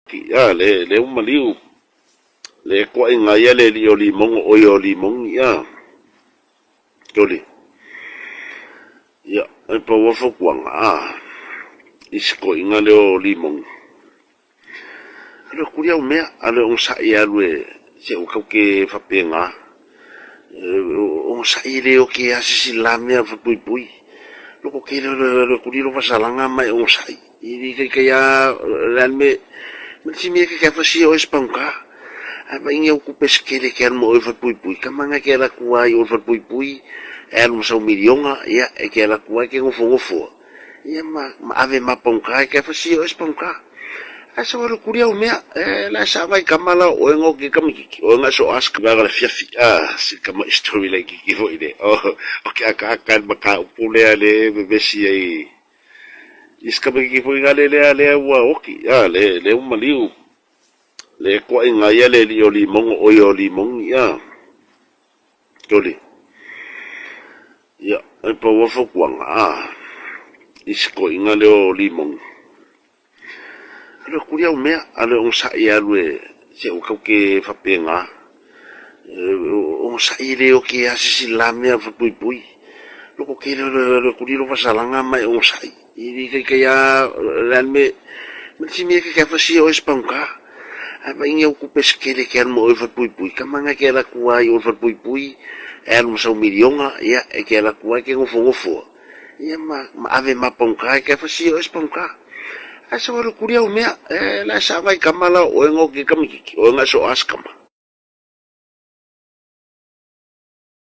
le umaliu le kwa inga ya le li oli mong o yo li mong ya toli ya e pa wa fo kwang isko inga le oli mong ale kuria me ale on sa ya lue se o ka ke fa penga on sa ile o ke asisi la me fa pui pui lo ke le kuria lo fa salanga mai on sa i ke ya realme si mi che faccio io spanca ma io occupo schele che hanno over pui kamanga che la kuai over pui non so miliona ya e che la kuai che ngofo ya ma ave ma ponka che faccio io spanca aso lo kuria me la sa vai kamala o ngo ke kamiki o nga so ask ba la fiafi si kama story like ki vo ide okay aka baka pule ale besi ai iskaba ki foi le wa oki le umaliu le kwa inga ya le li oli mong o yo li mong ya toli ya e pa wa fo kwang isko inga le oli mong ale kuria me ale on sa ya lue se o ka ke fa penga on sa ile o ke asisi la me fa pui pui lo ke le kuria lo fa salanga mai on sa i ke ya realme si mi che faccio io spanca ma io occupo schele che hanno over pui kamanga che la kuai over pui non so miliona ya e che la kuai che ngofo ya ma ave ma ponka che faccio io spanca aso lo kuria me la sa vai kamala o ngo ke kamiki o nga so askama